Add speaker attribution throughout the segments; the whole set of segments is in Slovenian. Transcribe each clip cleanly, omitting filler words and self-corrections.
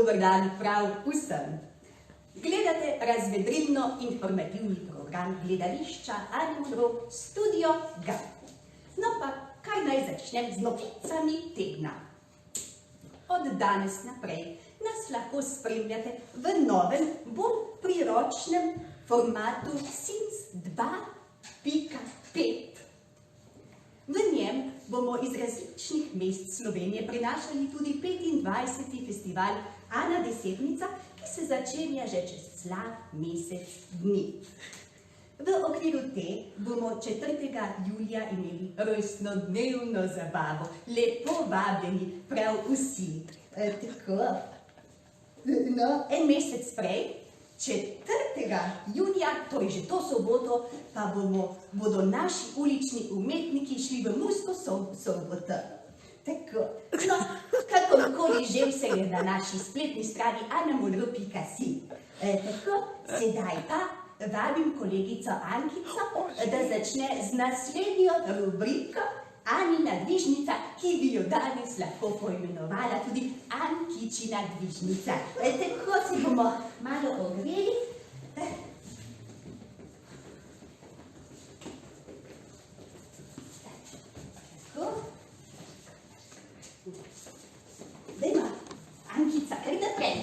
Speaker 1: Dober dan prav vsem. Gledate razvedrilno-informativni program gledališča Animro Studio G. No pa, kaj naj začnem z novicami tedna? Od danes naprej nas lahko spremljate v novem, bolj priročnem formatu Sims 2.5. V njem bomo iz različnih mest Slovenije prinašali tudi 25. festival Ana Desetnica, ki se začenja že čez slab mesec dni. V okviru te bomo 4. julija imeli rojstnodnevno zabavo. Lepo vabljeni prav vsi. Tako. No, en mesec prej, 4. junija, torej že to soboto, pa bodo naši ulični umetniki šli v Mursko Soboto. Tako, no, kakorkoli že vse je na naši spletni strani anamodro.si. Tako, sedaj pa vabim kolegico Ankico, da začne z naslednjo rubriko Anina dvižnica, ki bi jo danes lahko poimenovala tudi Ankičina dvižnica. Tako se bomo malo ogreli. Tako. Dajmo, Ankica, kar naprej.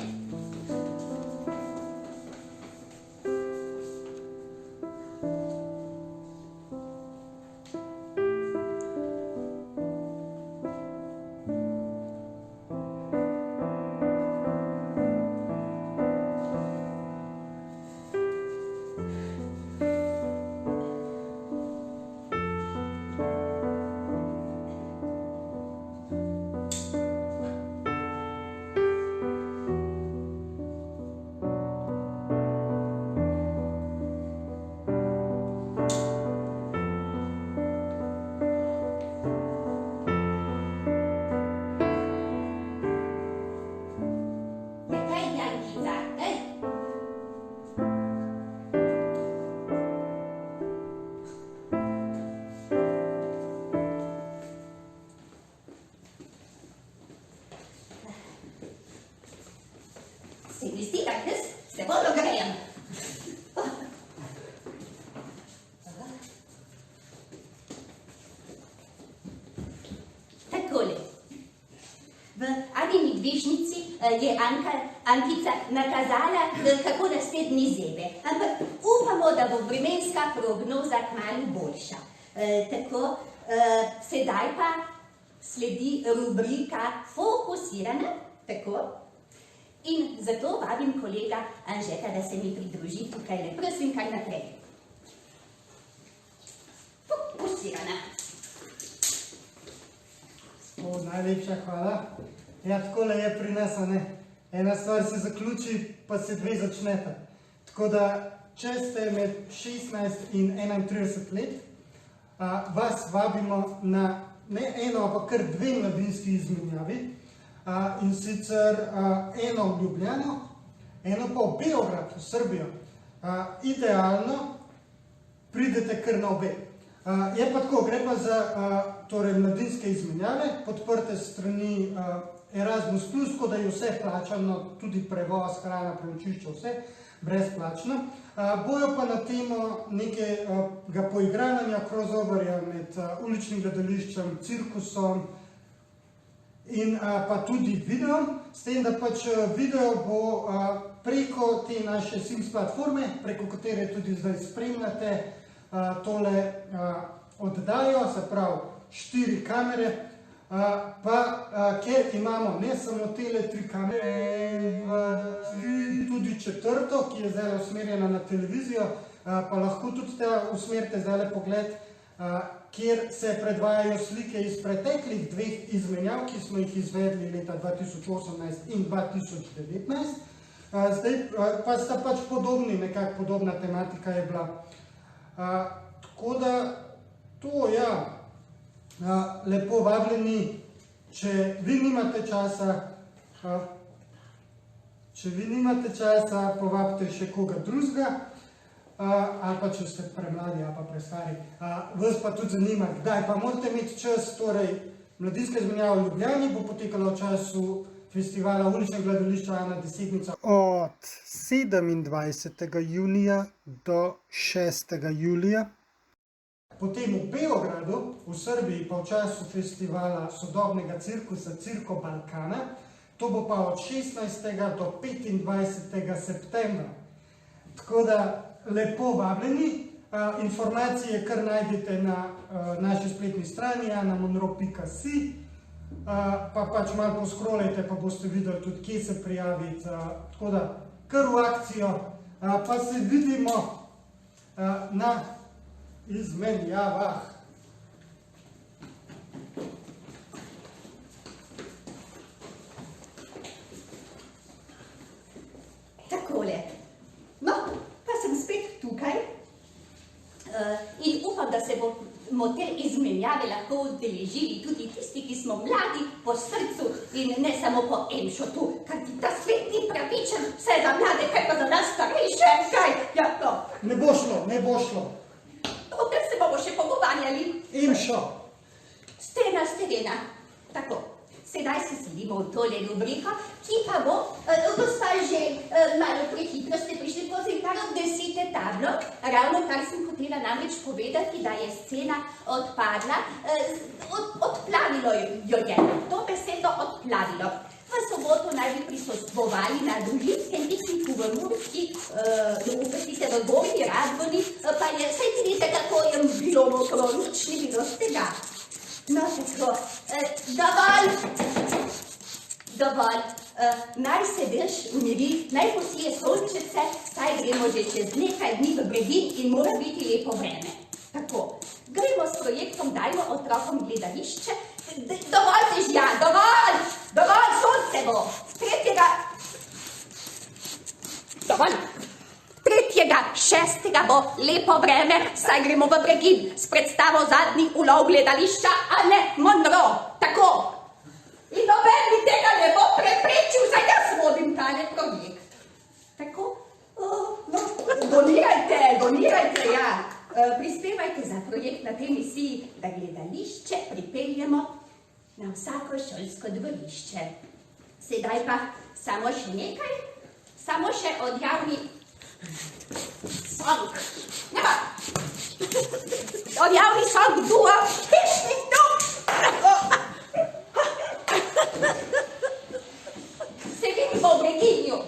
Speaker 1: Se bolj ogrejem. Takole. V Anini dvižnici je Ankica nakazala, kako nas te dni zebe. Ampak upamo, da bo vremenska prognoza kmalu boljša. Tako, sedaj pa sledi rubrika Fokusirana. Tako. In zato vabim kolega Anžeta, da se mi pridruži tukaj. Prosim, kaj naprej. Fokusirana.
Speaker 2: Najlepša hvala. Ja, takole je pri nas, a ne. Ena stvar se zaključi, pa se dve začneta. Tako da, če ste med 16 in 31 let, vas vabimo na ne eno, pa kar dve mladinski izmenjavi. In sicer eno v Ljubljano, eno pa v Beograd, v Srbijo. Idealno pridete kar na obe. Je pa tako, gre pa za mladinske izmenjave, podprte strani Erasmus+, ko da je vse plačano, tudi prevoz, hrana, prenočišče, vse brezplačno. Bojo pa na temo nekega poigravanja crossoverja med uličnim gledališčem, cirkusom, in pa tudi video, s tem, da pač video bo preko te naše Sims platforme, preko katere tudi zdaj spremljate tole oddajo, se pravi 4 kamere, pa ker imamo ne samo tele 3 kamere, tudi 4., ki je zdaj usmerjena na televizijo, pa lahko tudi te usmerite zdaj pogled, kjer se predvajajo slike iz preteklih 2 izmenjav, ki smo jih izvedli leta 2018 in 2019. Zdaj pa sta pač podobni, nekako podobna tematika je bila. Tako da to, ja, lepo vabljeni, če vi nimate časa, povabite še koga drugega. ali pa če ste premladi ali pa prestari. Vas pa tudi zanima, kdaj pa morate imeti čas, torej mladinska izmenjava v Ljubljani bo potekala v času festivala Uličnega gledališča Ana Desetnica od 27. junija do 6. julija. Potem v Beogradu, v Srbiji, pa v času festivala sodobnega cirkusa Cirko Balkana, to bo pa od 16. do 25. septembra. Tako da lepo vabljeni, informacije kar najdete na naši spletni strani anamonro.si, pa pač malo poskrolajte, pa boste videli tudi, kje se prijaviti. Tako da kar v akcijo, pa se vidimo na izmenjavah.
Speaker 1: Takole. No, pa sem spet tukaj in upam, da se bomo te izmenjave lahko udeležili tudi tisti, ki smo mladi po srcu in ne samo po emšotu, ker ti ta svet ni pravičen, vse za mlade, kaj pa za nas starejše, kaj? Ja, to.
Speaker 2: Ne bo šlo, ne bo šlo.
Speaker 1: O tem se bomo še pogovarjali.
Speaker 2: Emšo.
Speaker 1: Stena s terena. Tako. Sedaj se selimo v tole rubriko, ki pa bo, gospa že malo prehitro ste prišli pozim kar od 10. tablo, ravno kar sem hotela namreč povedati, da je scena odpadla, odplavilo jo je, to besedo odplavilo. V soboto naj bi prisostvovali na družinskem pikniku v Murski, v Gornji Radgoni, pa je, saj vidite, kako je bilo mokro, nič ni bilo z tega. No, tako, dovolj, naj se drž umiri, naj posije sončece, saj gremo že čez nekaj dni v Bregin in mora biti lepo vreme. Tako, gremo s projektom Dajmo otrokom gledališče. Dovolj težja, dovolj, sonce bo. 3.6. bo lepo vreme, saj gremo v Bregin s predstavo Zadnji ulov gledališča Ane Monro. Tako. In noben mi tega ne bo preprečil, saj jaz vodim tale projekt. Tako. No, donirajte, ja. Prispevajte za projekt na tej misiji, da gledališče pripeljemo na vsako šolsko dvorišče. Sedaj pa samo še nekaj, samo še odjavni song. Odjavni song duo Hišnik dom. Se vidimo v Breginju.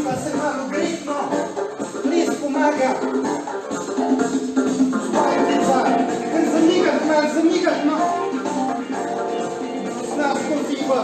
Speaker 2: Pa se malo gretno, res pomaga. Zamikati, malo zamikati, no. Snad poziva.